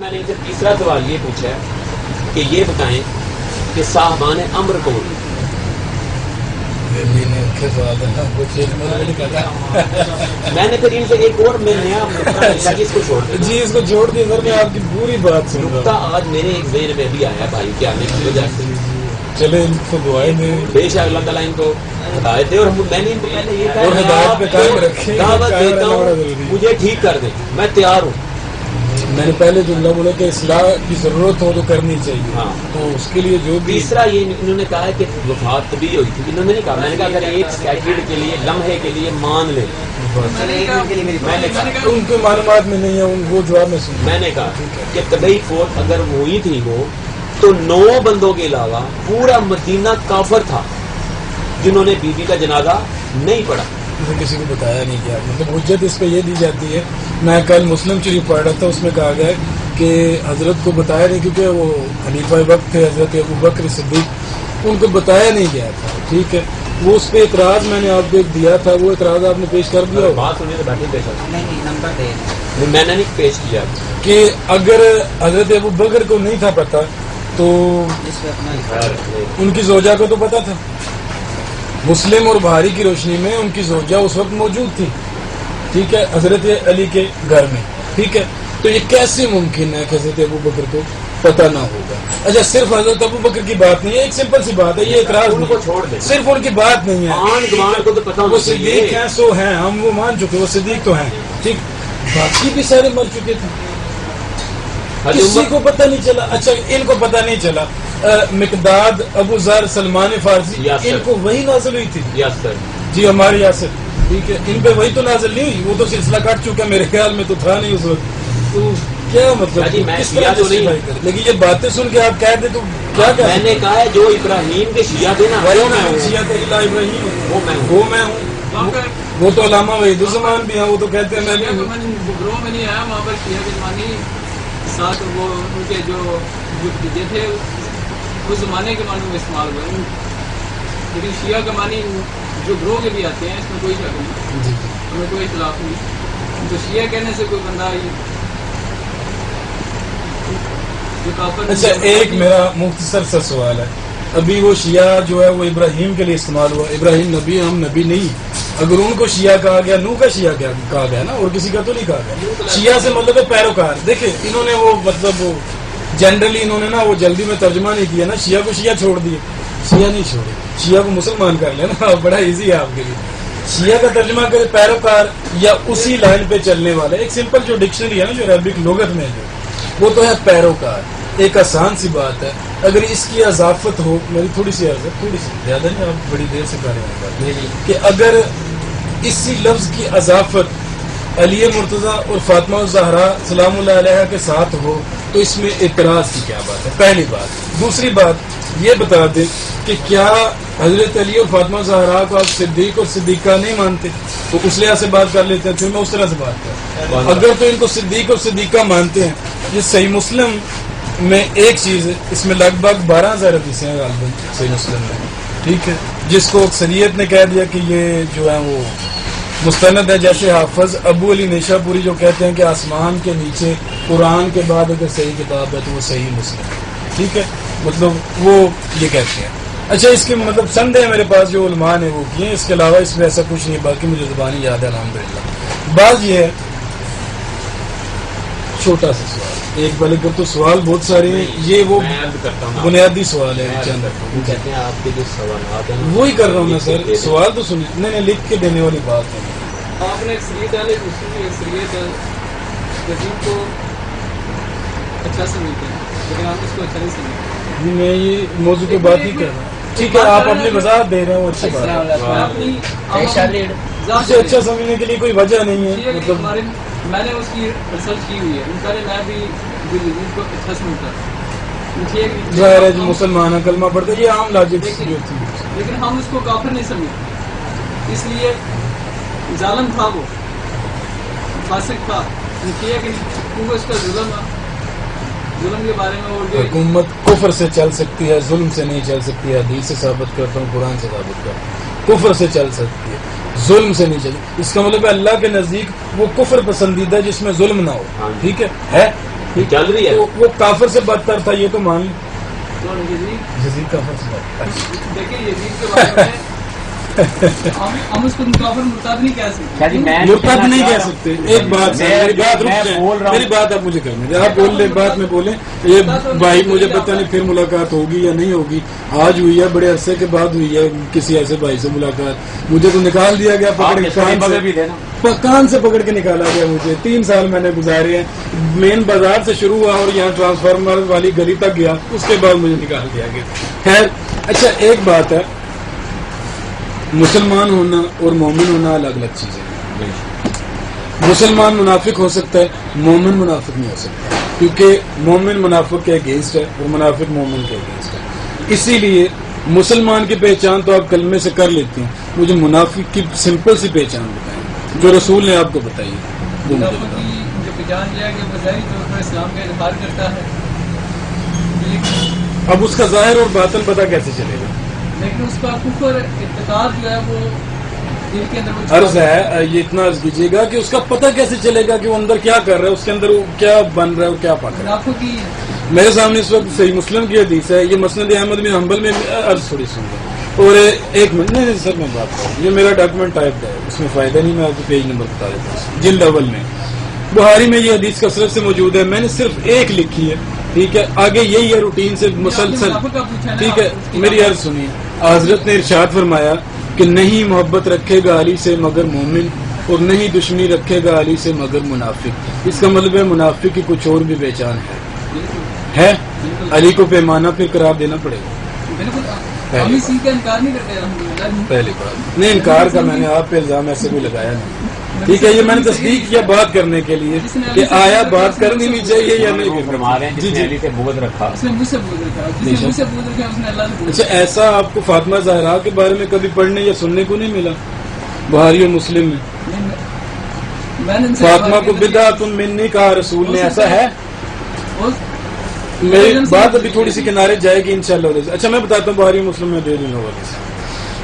میں نے ان سے تیسرا سوال یہ پوچھا ہے کہ یہ بتائیں کہ صاحبان امر کون؟ میں نے پھر ان سے ایک اور میں نیا اس کو چھوڑ دیا جی اس کو چھوڑ دیا سر، میں آپ کی پوری بات سن نقطہ آج میرے ایک ذہن میں بھی آیا بھائی کیا آنے کی وجہ سے چلے ان کو دعائیں دیں بے شک اللہ تعالیٰ ان کو ہدایت دے، اور میں نے ان کو پہلے یہ اور ہدایت پہ قائم رکھیں، دعوت دیتا ہوں مجھے ٹھیک کر دیں، میں تیار ہوں۔ میں نے پہلے جملہ بولا کہ اصلاح کی ضرورت ہو تو کرنی چاہیے، ہاں تو اس کے لیے جو بھی تیسرا یہ انہوں نے کہا ہے کہ وفات طبی ہوئی تھی، انہوں نے نہیں کہا، میں نے کہا اگر ایک سیکنڈ کے لیے لمحے کے لیے مان لیں، میں نے کہا ان کے معلومات میں نہیں ہے، ان وہ جواب میں سن میں نے کہا کہ طبی فوت اگر ہوئی تھی وہ تو 9 بندوں کے علاوہ پورا مدینہ کافر تھا جنہوں نے بی بی کا جنازہ نہیں پڑھا۔ کسی کو بتایا نہیں گیا، مطلب حجت اس پہ یہ دی جاتی ہے۔ میں کل مسلم شریف پڑھ رہا تھا، اس میں کہا گیا کہ حضرت کو بتایا نہیں، کیونکہ وہ خلیفہ وقت تھے حضرت ابو بکر صدیق، ان کو بتایا نہیں گیا تھا، ٹھیک ہے۔ وہ اس پہ اعتراض میں نے آپ کو ایک دیا تھا، وہ اعتراض آپ نے پیش کر دیا ہوگا۔ بات سنیے تو بیٹھے پیش میں نے نہیں پیش کیا کہ اگر حضرت ابو بکر کو نہیں تھا پتا تو ان کی زوجہ کو تو پتا تھا۔ مسلم اور بہاری کی روشنی میں ان کی زوجہ اس وقت موجود تھی، ٹھیک ہے، حضرت علی کے گھر میں، ٹھیک ہے۔ تو یہ کیسے ممکن ہے کہ حضرت ابو بکر کو پتہ نہ ہوگا؟ اچھا صرف حضرت ابو بکر کی بات نہیں ہے، ایک سمپل سی بات ہے، یہ اعتراض ان کو چھوڑ دیں، صرف ان کی بات نہیں ہے، کو تو پتا وہ صدیق ہیں، سو ہیں، ہم وہ مان چکے، وہ صدیق تو ہیں، ٹھیک، باقی بھی سارے مر چکے تھے، کسی کو پتہ نہیں چلا۔ اچھا ان کو پتہ نہیں چلا، مقداد، ابو ذر، سلمان فارسی، ان کو وہی نازل ہوئی تھی جی ہمارے یاسر، ٹھیک ہے، ان پہ وہی تو نازل نہیں ہوئی، وہ تو سلسلہ کٹ چکا، میرے خیال میں تو تھا نہیں اس وقت، تو کیا مطلب کس طرح justify کریں؟ لیکن یہ باتیں سن کے آپ کہہ دیں تو کیا میں نے کہا ہے جو ابراہیم کے شیعہ تھے نا ابراہیم وہ میں ہوں، وہ تو علامہ وحید الزمان بھی ہیں، وہ تو کہتے ہیں میں بھی ہوں۔ گروہ میں نہیں آیا، وہاں پر شیعہ کے زمانے ساتھ وہ ان کے جو بھتیجے تھے اس زمانے کے معنی میں استعمال ہوئے، لیکن شیعہ کے معنی جو گروہ کے بھی آتے ہیں اس میں کوئی شک نہیں، ہمیں کوئی اختلاف نہیں۔ تو شیعہ کہنے سے کوئی بندہ جو کافر۔ اچھا ایک میرا مختصر سا سوال ہے، ابھی وہ شیعہ جو ہے وہ ابراہیم کے لیے استعمال ہوا، ابراہیم نبی، ہم نبی نہیں، اگر ان کو شیعہ کہا گیا، نوح کا شیعہ کہا گیا نا، اور کسی کا تو نہیں کہا گیا۔ شیعہ سے مطلب ہے پیروکار۔ دیکھیں انہوں نے وہ مطلب وہ جنرلی انہوں نے نا وہ جلدی میں ترجمہ نہیں کیا نا، شیعہ کو شیعہ چھوڑ دیے، شیعہ نہیں چھوڑے، شیعہ کو مسلمان کر لیں نا، بڑا ایزی ہے آپ کے لیے۔ شیعہ کا ترجمہ کرے پیروکار یا اسی لائن پہ چلنے والا، ایک سمپل جو ڈکشنری ہے نا جو عربک لغت میں جو وہ تو ہے پیروکار، ایک آسان سی بات ہے۔ اگر اس کی اضافت ہو، میری تھوڑی سی عرض ہے، تھوڑی سی زیادہ نہیں، آپ بڑی دیر سے کر رہے ہیں کہ اگر اسی لفظ کی اضافت علی مرتضیٰ اور فاطمہ الزہرا سلام اللہ علیہ کے ساتھ ہو تو اس میں اعتراض کی کیا بات ہے؟ پہلی بات۔ دوسری بات یہ بتا دیں کہ کیا حضرت علی اور فاطمہ الزہرا کو آپ صدیق اور صدیقہ نہیں مانتے؟ تو اس لحاظ سے بات کر لیتے ہیں، پھر میں اس طرح سے بات کروں۔ اگر تو ان کو صدیق اور صدیقہ مانتے ہیں، یہ صحیح مسلم میں ایک چیز ہے، اس میں لگ بھگ 12,000 حدیثیں ہیں غالباً صحیح مسلم میں، ٹھیک ہے، جس کو اکثریت نے کہہ دیا کہ یہ جو ہے وہ مستند ہے، جیسے حافظ ابو علی نیشا پوری جو کہتے ہیں کہ آسمان کے نیچے قرآن کے بعد اگر صحیح کتاب ہے تو وہ صحیح مسلم ہے، ٹھیک ہے، مطلب وہ یہ کہتے ہیں۔ اچھا اس کے مطلب سند ہے میرے پاس جو علماء نے وہ کیے، اس کے علاوہ اس میں ایسا کچھ نہیں، باقی مجھے زبانی یاد ہے الحمدللہ۔ بعض یہ ہے چھوٹا سا سوال، ایک بلے کر تو سوال بہت سارے ہیں، یہ وہ بنیادی سوال ہے چند کہتے ہیں آپ کے جو سوالات ہیں وہی کر رہا ہوں میں سر، سوال تو سنیے، نہیں نہیں لکھ کے دینے والی بات ہے۔ آپ نے اکثریت والے مسلم اکثریت رجیم کو اچھا سمجھتے ہیں، لیکن آپ اس کو اچھا نہیں سمجھتے۔ میں یہ موضوع کی بات ہی کر رہا ہوں، ٹھیک ہے، آپ اپنی وضاحت دے رہے ہوں، اچھی بات ہے، اسے اچھا سمجھنے کے لیے کوئی وجہ نہیں ہے، مطلب میں نے اس کی ریسرچ کی ہوئی ہے، ان کا میں بھی ان کو اچھا سمجھتا ہوں، ظاہر ہے جو مسلمان کلمہ پڑھتے یہ عام لاجک ہوتی ہے، لیکن ہم اس کو کافر نہیں سمجھتے، اس لیے ظالم تھا، وہ فاسق تھا، کیونکہ اس کا ظلم کے بارے میں حکومت کفر سے چل سکتی ہے، ظلم سے نہیں چل سکتی ہے، حدیث سے ثابت کرتا ہوں، قرآن سے ثابت کرتا ہوں، کفر سے چل سکتی ہے، ظلم سے نہیں چلتی۔ اس کا مطلب ہے اللہ کے نزدیک وہ کفر پسندیدہ جس میں ظلم نہ ہو، ٹھیک ہے، چل رہی ہے. وہ کافر سے بدتر تھا یہ تو مان لیں. کون یزید؟ یزید کافر سے بدتر. دیکھیں یزید کے بارے میں ہم اس کو کافر مرتد نہیں کہہ سکتے. مرتد نہیں کہہ سکتے. ایک بات میری بات رک جائیں, میری بات آپ مجھے کرنے دیں, آپ بول لیں بات میں بولیں. یہ بھائی مجھے پتہ نہیں پھر ملاقات ہوگی یا نہیں ہوگی. آج ہوئی ہے, بڑے عرصے کے بعد ہوئی ہے کسی ایسے بھائی سے ملاقات. مجھے تو نکال دیا گیا پکڑ کے, کان سے پکڑ کے نکالا گیا مجھے. 3 سال میں نے گزارے ہیں. مین بازار سے شروع ہوا اور یہاں ٹرانسفارمر والی گلی تک گیا, اس کے بعد مجھے نکال دیا گیا. خیر اچھا, ایک بات ہے, مسلمان ہونا اور مومن ہونا الگ الگ چیزیں ہیں. مسلمان منافق ہو سکتا ہے, مومن منافق نہیں ہو سکتا, کیونکہ مومن منافق کے اگینسٹ ہے اور منافق مومن کے اگینسٹ ہے. اسی لیے مسلمان کی پہچان تو آپ کلمے سے کر لیتے ہیں, مجھے منافق کی سمپل سی پہچان بتائیں جو رسول نے آپ کو بتائی ہے. منافق کی جو پہچان یہ ہے کہ وہ ظاہری طور پر اسلام کا انکار کرتا ہے, اب اس کا ظاہر اور باطن پتہ کیسے چلے گا؟ لیکن اس کا کفر اعتقاد جو ہے وہ دل کے اندر عرض ہے, یہ اتنا عرض کیجیے گا کہ اس کا پتہ کیسے چلے گا کہ وہ اندر کیا کر رہا ہے, اس کے اندر وہ کیا بن رہا ہے اور کیا پک رہا ہے. منافق کی میرے سامنے اس وقت صحیح مسلم کی حدیث ہے, یہ مسند احمد بن حنبل میں عرض تھوڑی سن گا. اور ایک منٹ, نہیں سر میں بات کروں, یہ میرا ڈاکومنٹ ٹائپ ہے, اس میں فائدہ نہیں, میں آپ کو پیج نمبر بتا دیتا ہوں. جلد اول میں بخاری میں یہ حدیث کثرت سے موجود ہے, میں نے صرف ایک لکھی ہے, ٹھیک ہے. آگے یہی ہے روٹین سے مسلسل, ٹھیک ہے. میری عرض سنیے, حضرت نے ارشاد فرمایا کہ نہیں محبت رکھے گا علی سے مگر مومن, اور نہیں دشمنی رکھے گا علی سے مگر منافق. اس کا مطلب ہے منافق کی کچھ اور بھی پہچان ہے. علی کو پیمانہ پھر قرار دینا پڑے گا. بالکل ہم اسی کا انکار نہیں کرتے الحمدللہ. پہلی بات نہیں, انکار کا میں نے آپ پہ الزام ایسے بھی لگایا نہیں, ٹھیک ہے. یہ میں نے تصدیق کیا بات کرنے کے لیے کہ آیا بات کرنی نہیں چاہیے یا نہیں. جی جی سے بغض رکھا, اس نے مجھ سے بغض رکھا, جس نے مجھ سے بغض رکھا اس نے اللہ سے بغض اچھا, ایسا آپ کو فاطمہ زہرا کے بارے میں کبھی پڑھنے یا سننے کو نہیں ملا بخاری اور مسلم میں؟ فاطمہ کو بدعۃ منی کہا رسول نے, ایسا ہے؟ میری بات ابھی تھوڑی سی کنارے جائے گی انشاءاللہ. اچھا میں بتاتا ہوں, بخاری مسلم میں دے دوں گا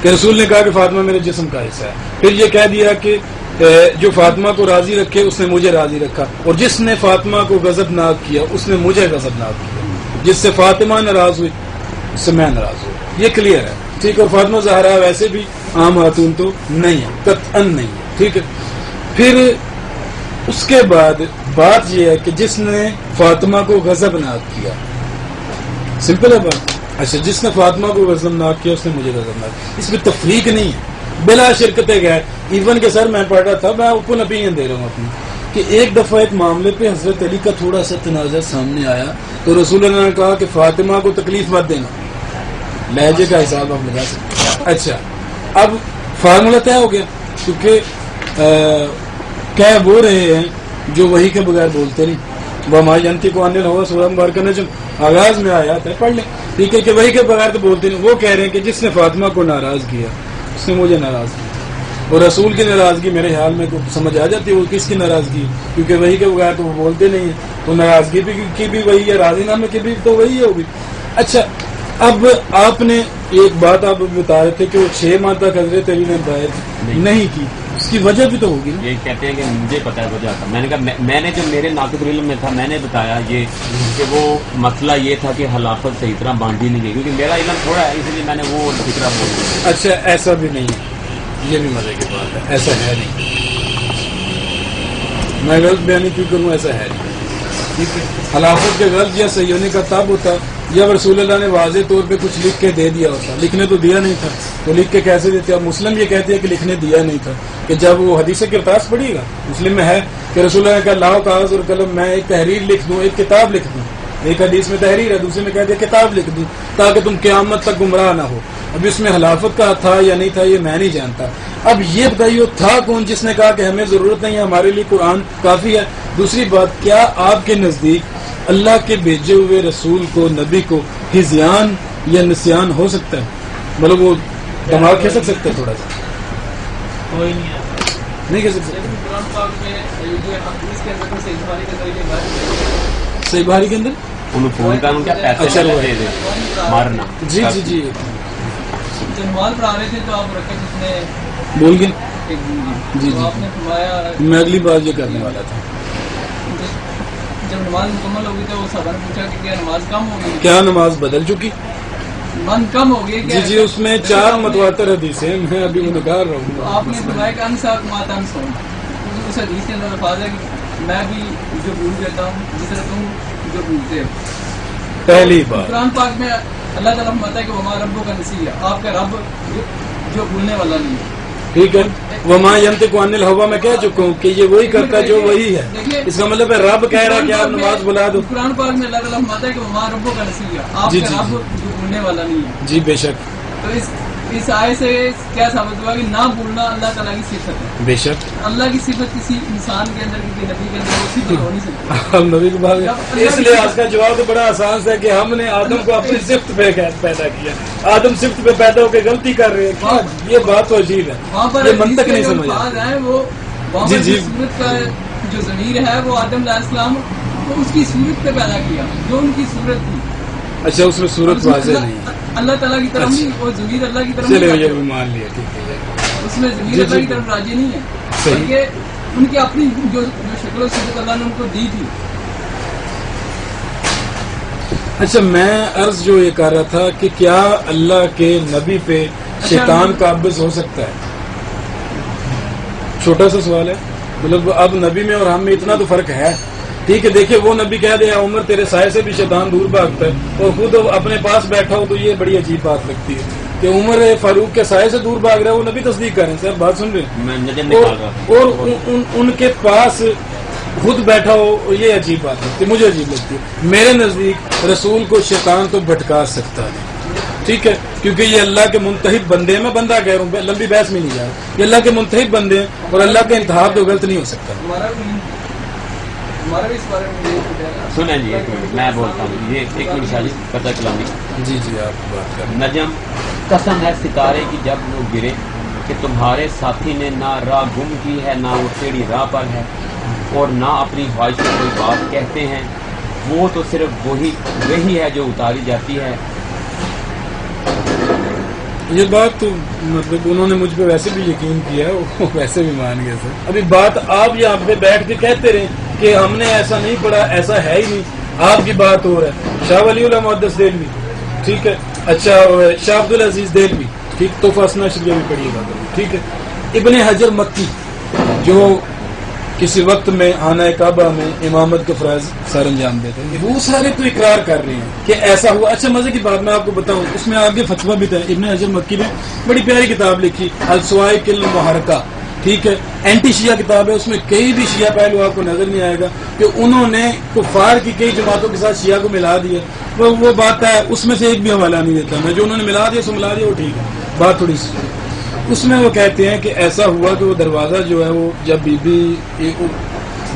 کہ رسول نے کہا کہ فاطمہ میرے جسم کا حصہ ہے. پھر یہ کہہ دیا کہ جو فاطمہ کو راضی رکھے اس نے مجھے راضی رکھا, اور جس نے فاطمہ کو غضبناک کیا اس نے مجھے غضبناک کیا. جس سے فاطمہ ناراض ہوئی اس سے میں ناراض ہوں. یہ کلیئر ہے, ٹھیک ہے. اور فاطمہ زہرا ویسے بھی عام خاتون تو نہیں ہے, قطعاً نہیں ہے, ٹھیک ہے. پھر اس کے بعد بات یہ ہے کہ جس نے فاطمہ کو غضبناک کیا, سمپل ہے بات. اچھا, جس نے فاطمہ کو غضبناک کیا اس نے مجھے غضبناک, اس میں تفریق نہیں ہے بلا شرکت غیر. ایون کہ سر میں پڑھ رہا تھا, میں اوپن اوپینین دے رہا ہوں اپنی, کہ ایک دفعہ ایک معاملے پہ حضرت علی کا تھوڑا سا تنازع سامنے آیا تو رسول اللہ نے کہا کہ فاطمہ کو تکلیف مت دینا. لہجے کا حساب آپ لگا سکتے ہیں. اچھا, اب فارمولہ طے ہو گیا, کیونکہ کہہ وہ رہے ہیں جو وہی کے بغیر بولتے نہیں. وہ ہماری جنتی کو آنے ہوگا سورہ مبارکہ نجم آغاز میں آیا تھا, پڑھ لیں, ٹھیک ہے, کہ وہی کے بغیر تو بولتے نہیں. وہ کہہ رہے ہیں کہ جس نے فاطمہ کو ناراض کیا اس نے مجھے ناراض کیا. اور رسول کی ناراضگی میرے خیال میں سمجھ آ جاتی ہے وہ کس کی ناراضگی, کیونکہ وہی کے بغیر تو وہ بولتے نہیں ہیں, تو ناراضگی کی بھی وہی ہے, راضی نامے کی بھی تو وہی ہوگی. اچھا, اب آپ نے ایک بات آپ بتا رہے تھے کہ وہ 6 ماہ تک حضرت علی نے بیعت نہیں کی, اس کی وجہ بھی تو ہوگی. یہ کہتے ہیں کہ مجھے پتا ہے وجہ تھا, میں نے کہا میں نے جو میرے ناقد علم میں تھا میں نے بتایا یہ کہ وہ مسئلہ یہ تھا کہ خلافت صحیح طرح بانٹی نہیں گئی, کیونکہ میرا علم تھوڑا ہے اس لیے میں نے وہ فکرہ بول دیا. اچھا, ایسا بھی نہیں ہے, یہ بھی مزے کی بات ہے, ایسا ہے نہیں. میں غلط بیانی کیوں کروں, ایسا ہے نہیں. ٹھیک ہے, خلافت کے غلط یا صحیح ہونے کا تب ہوتا جب رسول اللہ نے واضح طور پہ کچھ لکھ کے دے دیا ہوتا. لکھنے تو دیا نہیں تھا, تو لکھ کے کیسے دیتے؟ اب مسلم یہ کہتے ہیں کہ لکھنے دیا نہیں تھا, کہ جب وہ حدیث کرتاس پڑھیے گا مسلم میں ہے کہ رسول اللہ نے کہا لاؤ کاغذ اور قلم, میں ایک تحریر لکھ دوں, ایک کتاب لکھ دوں. ایک حدیث میں تحریر ہے, دوسرے میں کہہ دیا کتاب لکھ دوں تاکہ تم قیامت تک گمراہ نہ ہو. اب اس میں خلافت کا تھا یا نہیں تھا یہ میں نہیں جانتا. اب یہ بتائیے تھا کون جس نے کہا کہ ہمیں ضرورت نہیں ہے, ہمارے لیے قرآن کافی ہے. دوسری بات, کیا آپ کے نزدیک اللہ کے بھیجے ہوئے رسول کو, نبی کو ہذیان یا نسیان ہو سکتا ہے؟ مطلب وہ دماغ کھسک سکتا ہے تھوڑا سا؟ کوئی نہیں کہہ سکتا. صحیح بخاری کے اندر فون کا پیسہ مارنا. جی جی جی جنوال پڑھا رہے تھے تو آپ رکھے جس نے بول گئے. جی جی, آپ نے فرمایا میں اگلی بار یہ کرنے والا تھا. جب نماز مکمل ہوگی تو وہ صاحبہ نے پوچھا کہ کیا نماز کم ہو گئی؟ کیا نماز بدل چکی؟ من کم ہو گئی کیا؟ جی اس میں 4 متواتر حدیثیں میں ابھی وہ نکال رہا ہوں. آپ نے فرمایا کہ انسا ماتا انسون، اس حدیث کے اندر الفاظ ہے کہ میں بھی جو بھول جاتا ہوں جس طرح تم جو بھولتے ہو. پہلی بات قرآن پاک میں اللہ تعالیٰ فرماتا ہے کہ وما ربوں کا نسی ہے، آپ کا رب جو بھولنے والا نہیں ہے. ٹھیک ہے. وما ینطق عن الہوا میں کہہ چکا ہوں کہ یہ وہی کرتا جو وہی ہے. اس کا مطلب ہے رب کہہ رہا ہے کہ آپ نماز بلا دو. قرآن پاک میں اللہ تعالیٰ فرماتا ہے کہ وما ربوں کا نسی ہے، آپ کا رب جو بھولنے والا نہیں ہے. جی بے شک. تو اس آئے سے کیا ثابت ہوا کہ نہ بھولنا اللہ تعالیٰ کی صفت ہے. بے شک اللہ کی صفت کسی انسان کے اندر کسی نبی کے اندر وہ صفت ہو نہیں سکتی. ہم نبی کے بعد اس لیے آج کا جواب تو بڑا آسان ہے کہ ہم نے آدم کو اپنی صفت پہ پیدا کیا. آدم صفت پہ پیدا ہو کے غلطی کر رہے ہیں. یہ بات تو عجیب ہے، وہاں پر یہ منطق نہیں سمجھ وہ صورت کا جو ضمیر ہے وہ آدم علیہ السلام کو اس کی صورت پہ پیدا کیا جو ان کی صورت تھی. اچھا اس میں صورت واضح نہیں، اللہ تعالیٰ کی طرف نہیں، وہ ضمیر اللہ کی طرف چلے نہیں، یہ مان لیا. ٹھیک ہے اس میں ضمیر اللہ کی طرف راضی نہیں ہے، بلکہ ان کی اپنی جو شکل و صورت اللہ نے ان کو دی تھی. اچھا میں عرض جو یہ کر رہا تھا کہ کیا اللہ کے نبی پہ شیطان قابض ہو سکتا ہے؟ چھوٹا سا سوال ہے. مطلب اب نبی میں اور ہم میں اتنا تو فرق ہے. ٹھیک ہے دیکھیے وہ نبی کہہ دے عمر تیرے سائے سے بھی شیطان دور بھاگتا ہے اور خود اپنے پاس بیٹھا ہو تو یہ بڑی عجیب بات لگتی ہے کہ عمر فاروق کے سائے سے دور بھاگ رہا ہے. وہ نبی تصدیق کریں سر بات سن رہے ہیں اور ان کے پاس خود بیٹھا ہو یہ عجیب بات لگتی ہے، مجھے عجیب لگتی ہے. میرے نزدیک رسول کو شیطان تو بھٹکا سکتا ہے. ٹھیک ہے کیونکہ یہ اللہ کے منتخب بندے ہیں. میں بندہ کہہ رہا ہوں لمبی بحث میں نہیں جا رہا. یہ اللہ کے منتخب بندے ہیں اور اللہ کا انتخاب تو غلط نہیں ہو سکتا. سنیں جی ایک منٹ میں بولتا ہوں. یہ ایک منٹ شاہی پتہ کلامی. جی آپ بات کریں. نجم قسم ہے ستارے کی جب وہ گرے کہ تمہارے ساتھی نے نہ راہ گم کی ہے نہ وہ ٹیڑھی راہ پر ہے اور نہ اپنی خواہش میں کوئی بات کہتے ہیں. وہ تو صرف وہی ہے جو اتاری جاتی ہے. یہ بات تو مطلب انہوں نے مجھ پہ ویسے بھی یقین کیا وہ ویسے بھی مان گئے سر. ابھی بات آپ یہاں پہ بیٹھ کے کہتے رہے کہ ہم نے ایسا نہیں پڑھا، ایسا ہے ہی نہیں. آپ کی بات ہو رہا ہے. شاہ ولی اللہ محدث دہلوی ٹھیک ہے. اچھا شاہ عبد العزیز دہلوی ٹھیک. تو فاسنا شریعہ بھی پڑھیے گا ٹھیک ہے. ابن حجر مکی جو کسی وقت میں آنا کعبہ میں امامت کے فرائض سر انجام دیتے ہیں وہ سارے تو اقرار کر رہے ہیں کہ ایسا ہوا. اچھا مزے کی بات میں آپ کو بتاؤں اس میں آگے فتویٰ بھی تھا. ابن حجر مکی نے بڑی پیاری کتاب لکھی الصواعق المحرکہ ٹھیک ہے. اینٹی شیعہ کتاب ہے. اس میں کئی بھی شیعہ پہلو آپ کو نظر نہیں آئے گا کہ انہوں نے کفار کی کئی جماعتوں کے ساتھ شیعہ کو ملا دیا. وہ بات ہے اس میں سے ایک بھی حوالہ نہیں دیتا میں. جو انہوں نے ملا دیا سو ملا دیا وہ ٹھیک ہے. بات تھوڑی سی اس میں وہ کہتے ہیں کہ ایسا ہوا کہ وہ دروازہ جو ہے وہ جب بی بی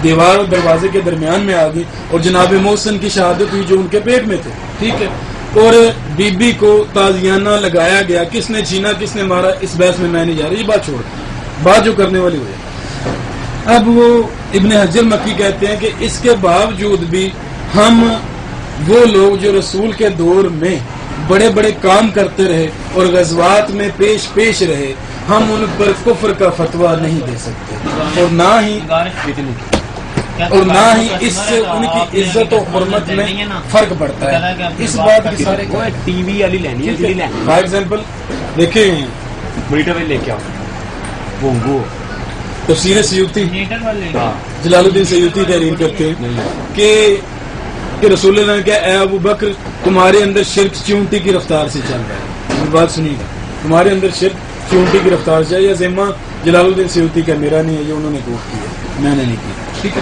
دیوار اور دروازے کے درمیان میں آ گئی اور جناب محسن کی شہادت ہوئی جو ان کے پیٹ میں تھے ٹھیک ہے. اور بی بی کو تازیانہ لگایا گیا. کس نے چھینا کس نے مارا اس بحث میں نہیں جا رہی. یہ بات چھوڑ بات جو کرنے والی ہوئی. اب وہ ابن حجر مکی کہتے ہیں کہ اس کے باوجود بھی ہم وہ لوگ جو رسول کے دور میں بڑے بڑے کام کرتے رہے اور غزوات میں پیش رہے ہم ان پر کفر کا فتویٰ نہیں دے سکتے اور نہ ہی اس سے ان کی عزت و حرمت میں فرق پڑتا ہے. اس بات کی سارے ٹی وی والی لینی ہے. فار ایگزامپل دیکھیں موریٹر لے کے آؤ وہ تفسیر سیوطی جلال الدین سیوطی تحریر کرتے ہیں کہ رسول اللہ نے کہا اے ابو بکر تمہارے اندر شرک چونٹی کی رفتار سے چل رہا ہے. بات سنیے گا تمہارے اندر شرک چونٹی کی رفتار سے. یا ذمہ جلال الدین سیوطی کا میرا نہیں ہے یہ انہوں نے کوٹ کیا میں نے نہیں کیا ٹھیک ہے.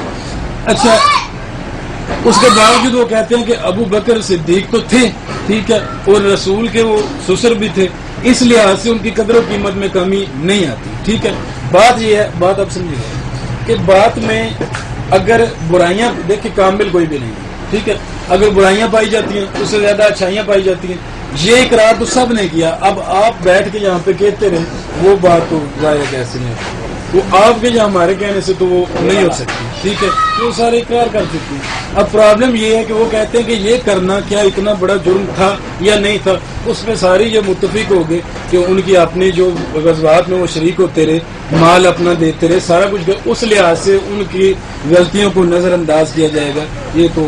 اچھا اس کے باوجود وہ کہتے ہیں کہ ابو بکر صدیق تو تھے ٹھیک ہے اور رسول کے وہ سسر بھی تھے اس لحاظ سے ان کی قدر و قیمت میں کمی نہیں آتی ٹھیک ہے. بات یہ ہے بات اب سمجھیے گا کہ بات میں اگر برائیاں دیکھیں کامل کوئی بھی نہیں ٹھیک ہے. اگر برائیاں پائی جاتی ہیں اس سے زیادہ اچھائیاں پائی جاتی ہیں. یہ اقرار تو سب نے کیا. اب آپ بیٹھ کے یہاں پہ کہتے رہے وہ بات تو ظاہر کیسے نہیں. وہ آپ کے یا ہمارے کہنے سے تو وہ نہیں ہو سکتی، ٹھیک ہے، وہ سارے اقرار کر چکی ہیں۔ اب پرابلم یہ ہے کہ وہ کہتے ہیں کہ یہ کرنا کیا اتنا بڑا جرم تھا یا نہیں تھا، اس میں ساری یہ متفق ہو گئے کہ ان کی اپنی جو غزوات میں وہ شریک ہوتے رہے، مال اپنا دیتے رہے، سارا کچھ، اس لحاظ سے ان کی غلطیوں کو نظر انداز کیا جائے گا، یہ تو